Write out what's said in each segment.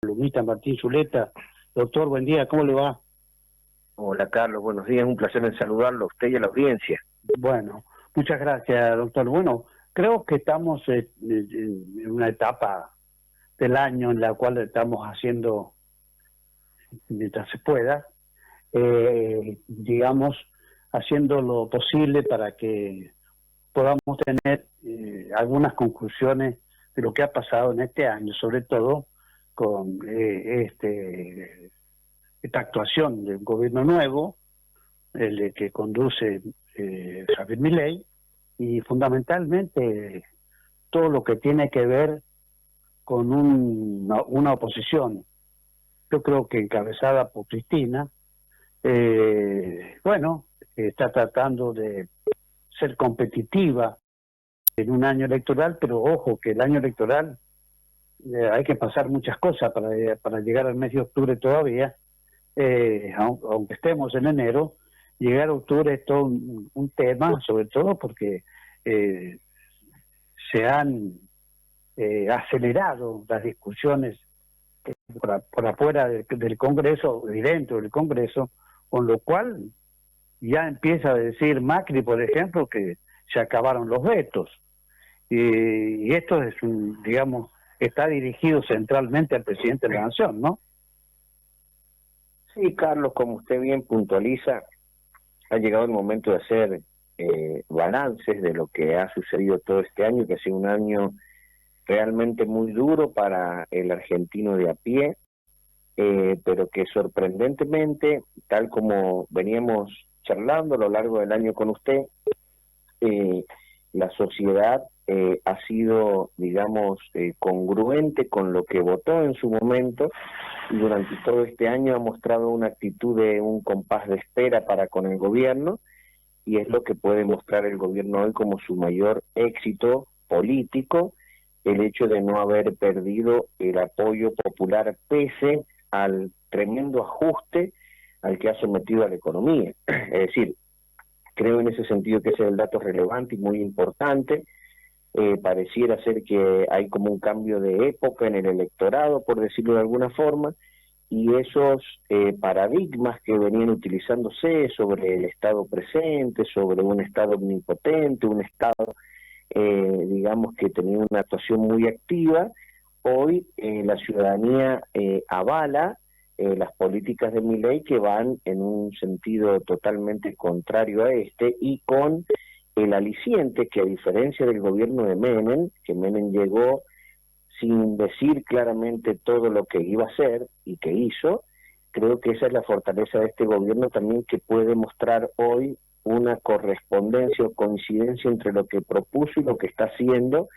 columnista Martín Zuleta. Doctor, buen día, ¿cómo le va? Hola Carlos, buenos días, un placer en saludarlo a usted y a la audiencia. Bueno, muchas gracias, doctor. Bueno, creo que estamos en una etapa del año en la cual estamos haciendo, mientras se pueda, digamos, haciendo lo posible para que podamos tener algunas conclusiones de lo que ha pasado en este año, sobre todo con esta actuación de un gobierno nuevo, el que conduce Javier Milei, y fundamentalmente todo lo que tiene que ver con una oposición, yo creo que encabezada por Cristina, está tratando de ser competitiva en un año electoral, pero ojo que el año electoral hay que pasar muchas cosas para llegar al mes de octubre todavía, aunque estemos en enero. Llegar a octubre es todo un tema, sobre todo porque se han acelerado las discusiones por afuera del Congreso y dentro del Congreso, con lo cual ya empieza a decir Macri, por ejemplo, que se acabaron los vetos. Y esto es digamos, está dirigido centralmente al presidente de la Nación, ¿no? Sí, Carlos, como usted bien puntualiza, ha llegado el momento de hacer balances de lo que ha sucedido todo este año, que ha sido un año realmente muy duro para el argentino de a pie, pero que sorprendentemente, tal como veníamos charlando a lo largo del año con usted, la sociedad ha sido, digamos, congruente con lo que votó en su momento, y durante todo este año ha mostrado una actitud de un compás de espera para con el gobierno, y es lo que puede mostrar el gobierno hoy como su mayor éxito político, el hecho de no haber perdido el apoyo popular pese al tremendo ajuste al que ha sometido a la economía. Es decir, creo en ese sentido que ese es el dato relevante y muy importante. Pareciera ser que hay como un cambio de época en el electorado, por decirlo de alguna forma, y esos paradigmas que venían utilizándose sobre el Estado presente, sobre un Estado omnipotente, un Estado, digamos, que tenía una actuación muy activa, hoy la ciudadanía avala las políticas de Milei, que van en un sentido totalmente contrario a este, y con el aliciente que, a diferencia del gobierno de Menem, que Menem llegó sin decir claramente todo lo que iba a hacer y que hizo, creo que esa es la fortaleza de este gobierno también, que puede mostrar hoy una correspondencia o coincidencia entre lo que propuso y lo que está haciendo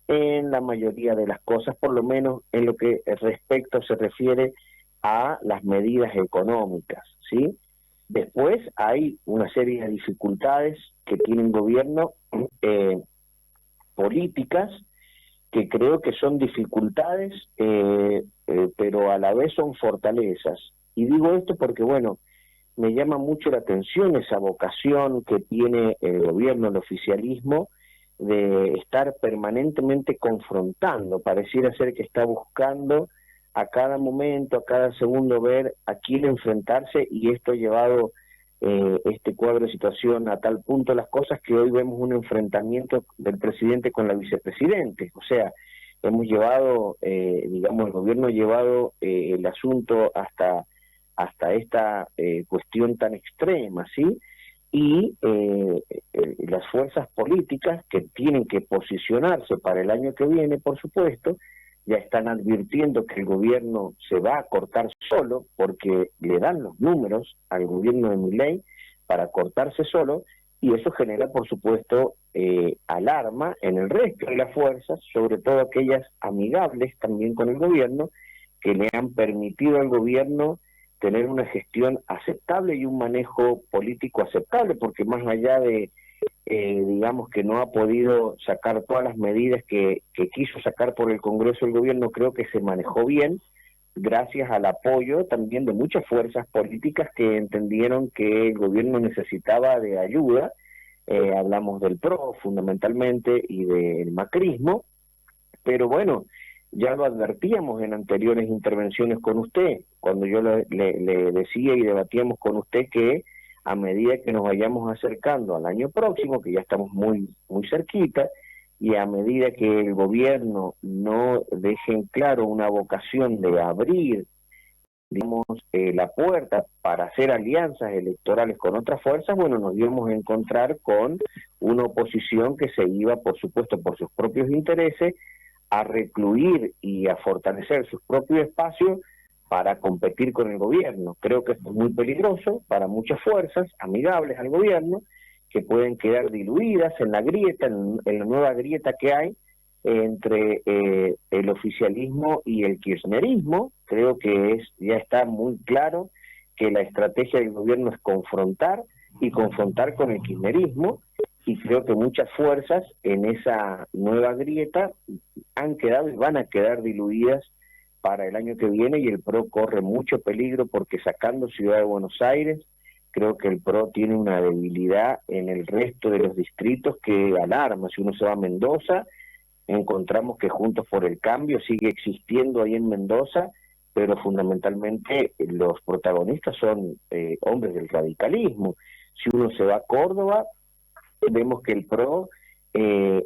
en la mayoría de las cosas, por lo menos en lo que respecto se refiere a las medidas económicas, ¿sí? Después hay una serie de dificultades que tiene un gobierno políticas, que creo que son dificultades, pero a la vez son fortalezas. Y digo esto porque, bueno, me llama mucho la atención esa vocación que tiene el gobierno, el oficialismo, de estar permanentemente confrontando. Pareciera ser que está buscando a cada momento, a cada segundo, ver a quién enfrentarse, y esto ha llevado este cuadro de situación a tal punto las cosas que hoy vemos un enfrentamiento del presidente con la vicepresidente. O sea, hemos llevado, digamos, el gobierno ha llevado el asunto hasta esta cuestión tan extrema, ¿sí? Y las fuerzas políticas que tienen que posicionarse para el año que viene, por supuesto, ya están advirtiendo que el gobierno se va a cortar solo, porque le dan los números al gobierno de Milei para cortarse solo, y eso genera, por supuesto, alarma en el resto de las fuerzas, sobre todo aquellas amigables también con el gobierno, que le han permitido al gobierno tener una gestión aceptable y un manejo político aceptable, porque más allá de digamos, que no ha podido sacar todas las medidas que quiso sacar por el Congreso el gobierno, creo que se manejó bien, gracias al apoyo también de muchas fuerzas políticas que entendieron que el gobierno necesitaba de ayuda. Hablamos del PRO fundamentalmente y del macrismo, pero bueno, ya lo advertíamos en anteriores intervenciones con usted, cuando yo le decía y debatíamos con usted que a medida que nos vayamos acercando al año próximo, que ya estamos muy cerquita, y a medida que el gobierno no deje en claro una vocación de abrir, digamos, la puerta para hacer alianzas electorales con otras fuerzas, bueno, nos íbamos a encontrar con una oposición que se iba, por supuesto, por sus propios intereses, a recluir y a fortalecer sus propios espacios para competir con el gobierno. Creo que esto es muy peligroso para muchas fuerzas amigables al gobierno, que pueden quedar diluidas en la grieta, en la nueva grieta que hay entre el oficialismo y el kirchnerismo. Creo que ya está muy claro que la estrategia del gobierno es confrontar y confrontar con el kirchnerismo, y creo que muchas fuerzas en esa nueva grieta han quedado y van a quedar diluidas para el año que viene, y el PRO corre mucho peligro porque, sacando Ciudad de Buenos Aires, creo que el PRO tiene una debilidad en el resto de los distritos que alarma. Si uno se va a Mendoza, encontramos que Juntos por el Cambio sigue existiendo ahí en Mendoza, pero fundamentalmente los protagonistas son hombres del radicalismo. Si uno se va a Córdoba, vemos que el PRO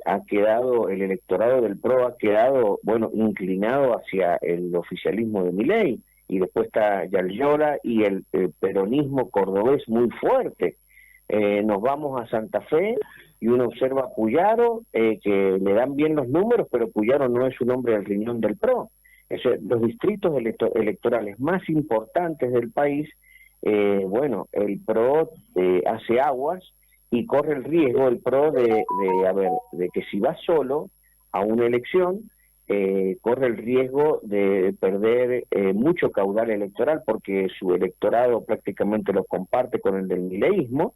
ha quedado, el electorado del PRO ha quedado, bueno, inclinado hacia el oficialismo de Milei, y después está Yallola y el peronismo cordobés muy fuerte. Nos vamos a Santa Fe y uno observa a Puyaro, que le dan bien los números, pero Puyaro no es un hombre del riñón del PRO. Los distritos electorales más importantes del país, bueno, el PRO hace aguas y corre el riesgo el PRO de que si va solo a una elección, corre el riesgo de perder mucho caudal electoral, porque su electorado prácticamente lo comparte con el del mileísmo.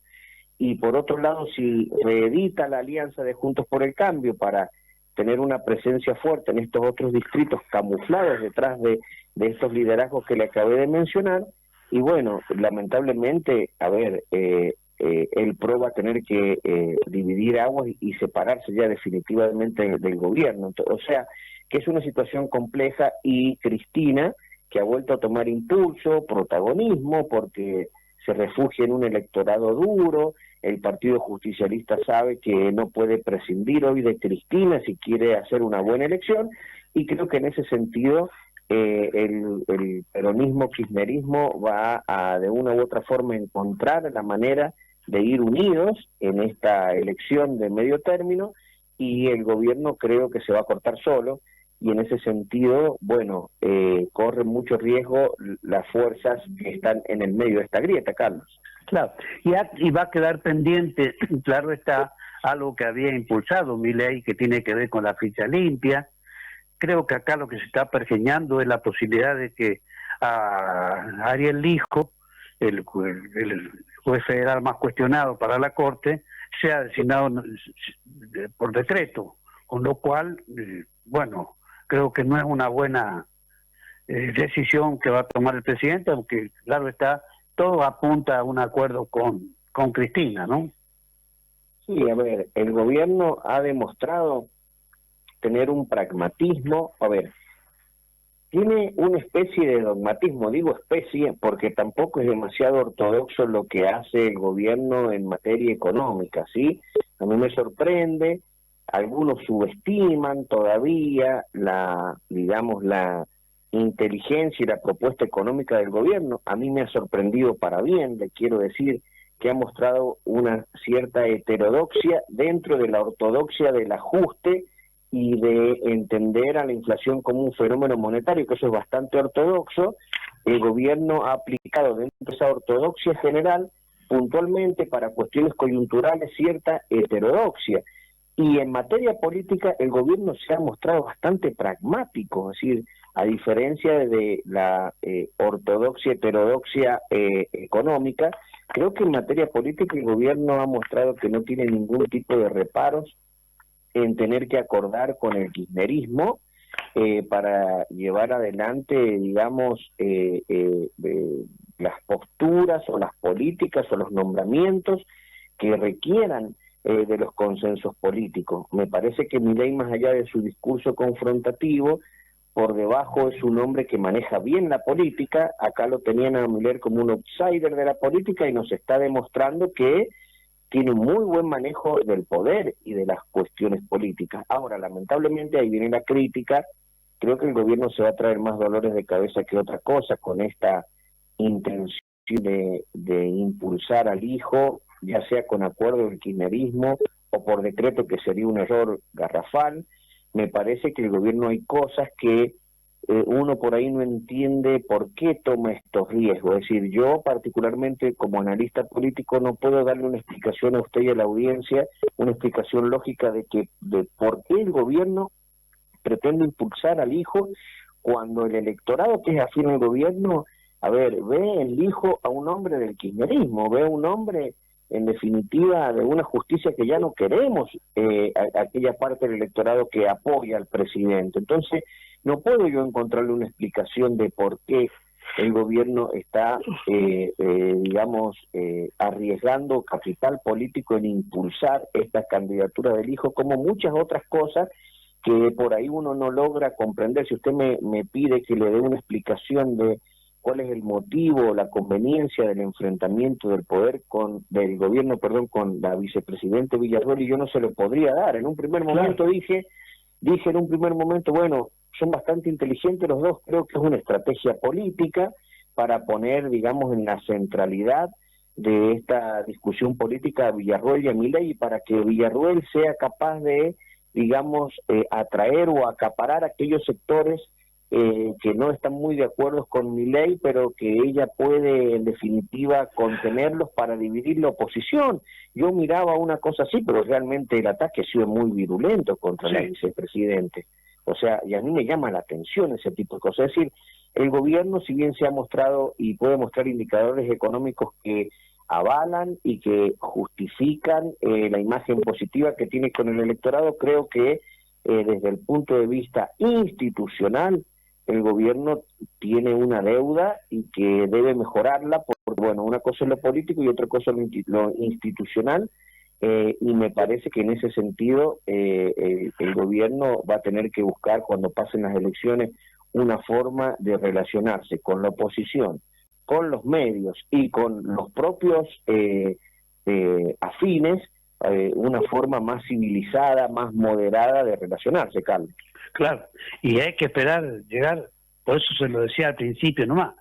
Y por otro lado, si reedita la alianza de Juntos por el Cambio para tener una presencia fuerte en estos otros distritos camuflados detrás de estos liderazgos que le acabé de mencionar, y bueno, lamentablemente, el PRO va a tener que dividir aguas y separarse ya definitivamente del gobierno. O sea, que es una situación compleja, y Cristina, que ha vuelto a tomar impulso, protagonismo, porque se refugia en un electorado duro. El Partido Justicialista sabe que no puede prescindir hoy de Cristina si quiere hacer una buena elección, y creo que en ese sentido el peronismo, kirchnerismo va a de una u otra forma encontrar la manera de ir unidos en esta elección de medio término, y el gobierno creo que se va a cortar solo, y en ese sentido, bueno, corren mucho riesgo las fuerzas que están en el medio de esta grieta, Carlos. Claro, y va a quedar pendiente, claro está, algo que había impulsado Milei, que tiene que ver con la ficha limpia. Creo que acá lo que se está pergeñando es la posibilidad de que a Ariel Lijo, el juez federal más cuestionado para la Corte, sea designado por decreto, con lo cual, bueno, creo que no es una buena decisión que va a tomar el presidente, aunque claro está, todo apunta a un acuerdo con Cristina, ¿no? Sí, el gobierno ha demostrado tener un pragmatismo, tiene una especie de dogmatismo, digo especie porque tampoco es demasiado ortodoxo lo que hace el gobierno en materia económica, ¿sí? A mí me sorprende, algunos subestiman todavía la inteligencia y la propuesta económica del gobierno. A mí me ha sorprendido para bien, le quiero decir que ha mostrado una cierta heterodoxia dentro de la ortodoxia del ajuste y de entender a la inflación como un fenómeno monetario, que eso es bastante ortodoxo. El gobierno ha aplicado dentro de esa ortodoxia general, puntualmente para cuestiones coyunturales, cierta heterodoxia. Y en materia política el gobierno se ha mostrado bastante pragmático, es decir, a diferencia de la ortodoxia, heterodoxia económica, creo que en materia política el gobierno ha mostrado que no tiene ningún tipo de reparos en tener que acordar con el kirchnerismo para llevar adelante, digamos, las posturas o las políticas o los nombramientos que requieran de los consensos políticos. Me parece que Milei, más allá de su discurso confrontativo, por debajo es un hombre que maneja bien la política. Acá lo tenían a Milei como un outsider de la política y nos está demostrando que tiene un muy buen manejo del poder y de las cuestiones políticas. Ahora, lamentablemente, ahí viene la crítica. Creo que el gobierno se va a traer más dolores de cabeza que otra cosa con esta intención de impulsar al hijo, ya sea con acuerdo del kirchnerismo o por decreto, que sería un error garrafal. Me parece que el gobierno hay cosas que uno por ahí no entiende por qué toma estos riesgos. Es decir, yo particularmente como analista político no puedo darle una explicación a usted y a la audiencia, una explicación lógica de por qué el gobierno pretende impulsar al hijo cuando el electorado que es afín al gobierno, a ver, ve el hijo a un hombre del kirchnerismo, ve a un hombre en definitiva de una justicia que ya no queremos, aquella parte del electorado que apoya al presidente. Entonces, no puedo yo encontrarle una explicación de por qué el gobierno está, arriesgando capital político en impulsar esta candidatura del hijo, como muchas otras cosas que por ahí uno no logra comprender. Si usted me pide que le dé una explicación de cuál es el motivo, la conveniencia del enfrentamiento del gobierno con la vicepresidente Villarruel, y yo no se lo podría dar. En un primer momento dije en un primer momento, bueno, son bastante inteligentes los dos, creo que es una estrategia política para poner, digamos, en la centralidad de esta discusión política a Villarruel y a Milei, y para que Villarruel sea capaz de, digamos, atraer o acaparar aquellos sectores que no están muy de acuerdo con Milei, pero que ella puede en definitiva contenerlos para dividir la oposición. Yo miraba una cosa así, pero realmente el ataque ha sido muy virulento contra la vicepresidente. O sea, y a mí me llama la atención ese tipo de cosas. Es decir, el gobierno, si bien se ha mostrado y puede mostrar indicadores económicos que avalan y que justifican la imagen positiva que tiene con el electorado, creo que desde el punto de vista institucional el gobierno tiene una deuda y que debe mejorarla, porque bueno, una cosa es lo político y otra cosa es lo institucional, y me parece que en ese sentido el gobierno va a tener que buscar, cuando pasen las elecciones, una forma de relacionarse con la oposición, con los medios y con los propios afines, una forma más civilizada, más moderada de relacionarse, Carlos. Claro, y hay que esperar llegar, por eso se lo decía al principio nomás,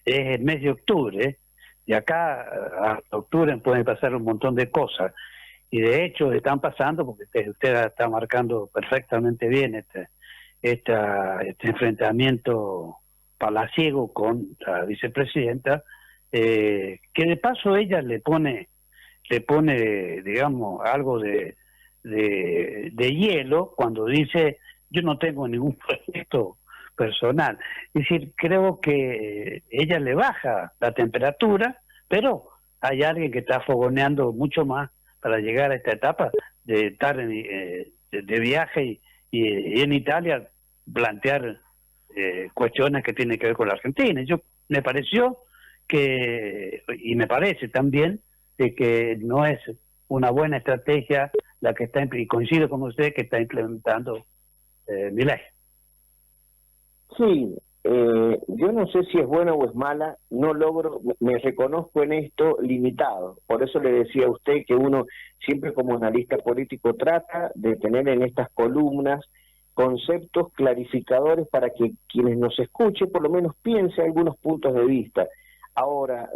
es el mes de octubre, y acá hasta octubre pueden pasar un montón de cosas, y de hecho están pasando, porque usted está marcando perfectamente bien este enfrentamiento palaciego con la vicepresidenta, que de paso ella le pone digamos, algo de hielo cuando dice: yo no tengo ningún proyecto personal. Es decir, creo que ella le baja la temperatura, pero hay alguien que está fogoneando mucho más para llegar a esta etapa de estar de viaje y en Italia plantear cuestiones que tienen que ver con la Argentina. Me pareció y me parece también, de que no es una buena estrategia la que está, y coincido con usted, que está implementando Milei. Sí, yo no sé si es buena o es mala, no logro, me reconozco en esto limitado. Por eso le decía a usted que uno siempre como analista político trata de tener en estas columnas conceptos clarificadores para que quienes nos escuchen por lo menos piense algunos puntos de vista. Ahora,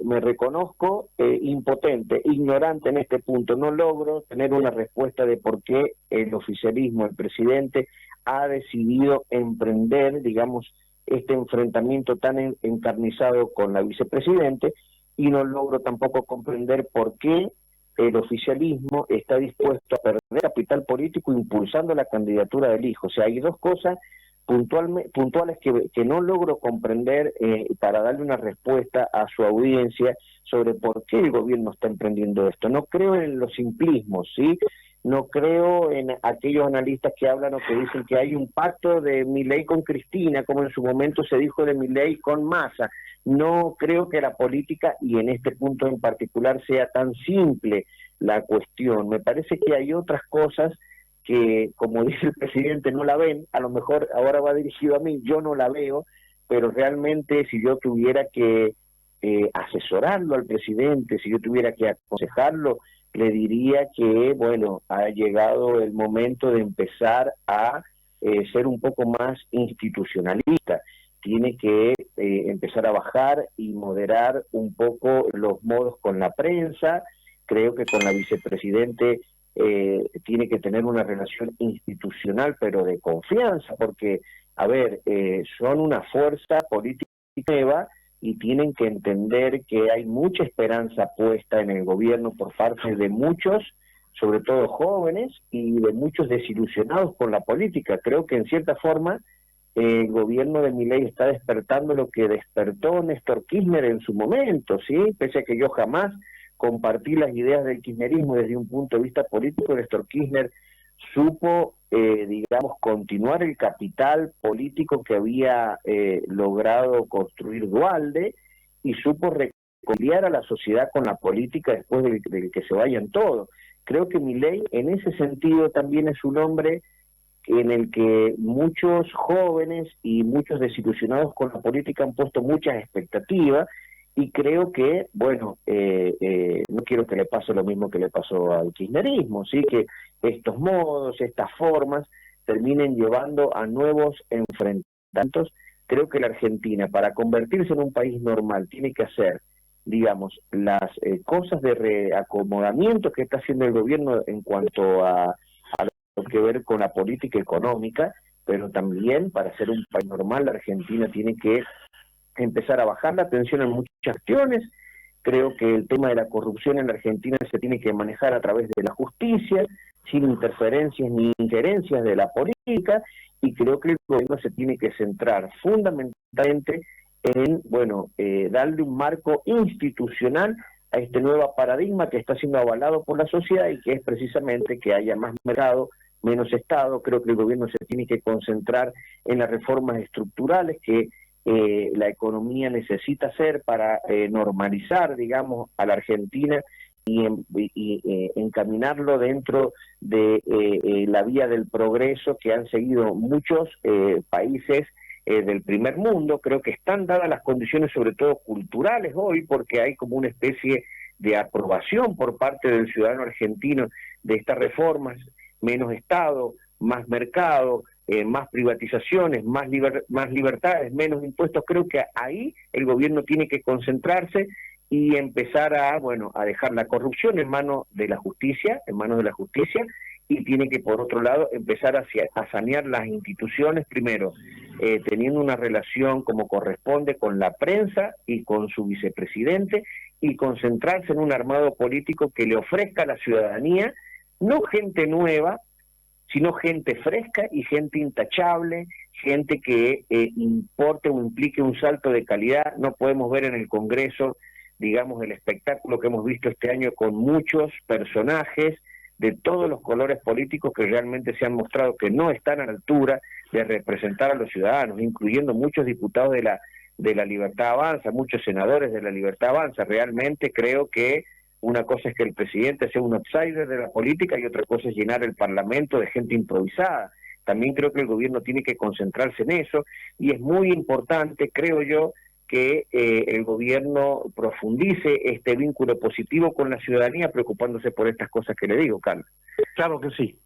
me reconozco impotente, ignorante en este punto. No logro tener una respuesta de por qué el oficialismo, el presidente, ha decidido emprender, digamos, este enfrentamiento tan encarnizado con la vicepresidente, y no logro tampoco comprender por qué el oficialismo está dispuesto a perder capital político impulsando la candidatura del hijo. O sea, hay dos cosas puntuales que no logro comprender para darle una respuesta a su audiencia sobre por qué el gobierno está emprendiendo esto. No creo en los simplismos, ¿sí? No creo en aquellos analistas que hablan o que dicen que hay un pacto de Milei con Cristina, como en su momento se dijo de Milei con Massa. No creo que la política, y en este punto en particular, sea tan simple la cuestión. Me parece que hay otras cosas que, como dice el presidente, no la ven, a lo mejor ahora va dirigido a mí, yo no la veo, pero realmente si yo tuviera que asesorarlo al presidente, si yo tuviera que aconsejarlo, le diría que, bueno, ha llegado el momento de empezar a ser un poco más institucionalista. Tiene que empezar a bajar y moderar un poco los modos con la prensa. Creo que con la vicepresidente tiene que tener una relación institucional, pero de confianza, porque, a ver, son una fuerza política nueva y tienen que entender que hay mucha esperanza puesta en el gobierno por parte de muchos, sobre todo jóvenes, y de muchos desilusionados con la política. Creo que en cierta forma el gobierno de Milei está despertando lo que despertó Néstor Kirchner en su momento, ¿sí? Pese a que yo jamás compartí las ideas del kirchnerismo desde un punto de vista político, Néstor Kirchner supo, digamos, continuar el capital político que había logrado construir Duhalde y supo reconciliar a la sociedad con la política después del que se vayan todos. Creo que Milei en ese sentido también es un hombre en el que muchos jóvenes y muchos desilusionados con la política han puesto muchas expectativas y creo que, bueno, no quiero que le pase lo mismo que le pasó al kirchnerismo, ¿sí? Que estos modos, estas formas terminen llevando a nuevos enfrentamientos. Creo que la Argentina, para convertirse en un país normal, tiene que hacer, digamos, las cosas de reacomodamiento que está haciendo el gobierno en cuanto a lo que ver con la política económica, pero también para ser un país normal, la Argentina tiene que empezar a bajar la tensión en muchas cuestiones. Creo que el tema de la corrupción en la Argentina se tiene que manejar a través de la justicia, sin interferencias ni injerencias de la política, y creo que el gobierno se tiene que centrar fundamentalmente en, bueno, darle un marco institucional a este nuevo paradigma que está siendo avalado por la sociedad y que es precisamente que haya más mercado, menos Estado. Creo que el gobierno se tiene que concentrar en las reformas estructurales que la economía necesita hacer para normalizar, digamos, a la Argentina y encaminarlo dentro de la vía del progreso que han seguido muchos países del primer mundo. Creo que están dadas las condiciones, sobre todo culturales hoy, porque hay como una especie de aprobación por parte del ciudadano argentino de estas reformas: menos Estado, más mercado, más privatizaciones, más libertades, menos impuestos. Creo que ahí el gobierno tiene que concentrarse y empezar a, bueno, a dejar la corrupción en manos de la justicia, y tiene que, por otro lado, empezar a sanear las instituciones, primero, teniendo una relación como corresponde con la prensa y con su vicepresidente, y concentrarse en un armado político que le ofrezca a la ciudadanía, no gente nueva, sino gente fresca y gente intachable, gente que importe o implique un salto de calidad. No podemos ver en el Congreso, digamos, el espectáculo que hemos visto este año con muchos personajes de todos los colores políticos que realmente se han mostrado que no están a la altura de representar a los ciudadanos, incluyendo muchos diputados de la Libertad Avanza, muchos senadores de la Libertad Avanza. Realmente creo que una cosa es que el presidente sea un outsider de la política y otra cosa es llenar el Parlamento de gente improvisada. También creo que el gobierno tiene que concentrarse en eso y es muy importante, creo yo, que el gobierno profundice este vínculo positivo con la ciudadanía, preocupándose por estas cosas que le digo, Carlos. Claro que sí.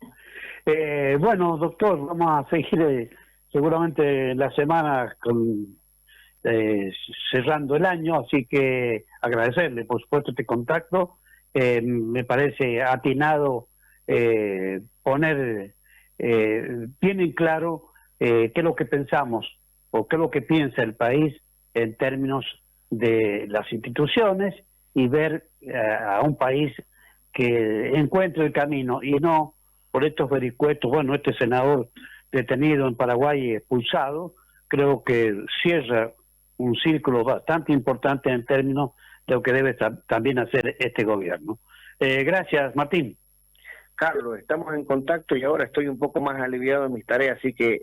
Bueno, doctor, vamos a seguir seguramente la semana cerrando el año, así que agradecerle, por supuesto, este contacto. Me parece atinado poner bien en claro qué es lo que pensamos o qué es lo que piensa el país en términos de las instituciones y ver a un país que encuentre el camino y no por estos vericuetos. Bueno, este senador detenido en Paraguay y expulsado, creo que cierra un círculo bastante importante en términos de lo que debe también hacer este gobierno. Gracias, Martín. Carlos, estamos en contacto y ahora estoy un poco más aliviado en mis tareas, así que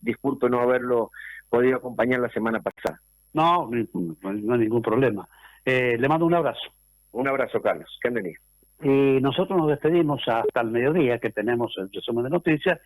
disculpe no haberlo podido acompañar la semana pasada. No hay ningún problema. Le mando un abrazo. Un abrazo, Carlos. Que anden bien. Nosotros nos despedimos hasta el mediodía, que tenemos el resumen de noticias,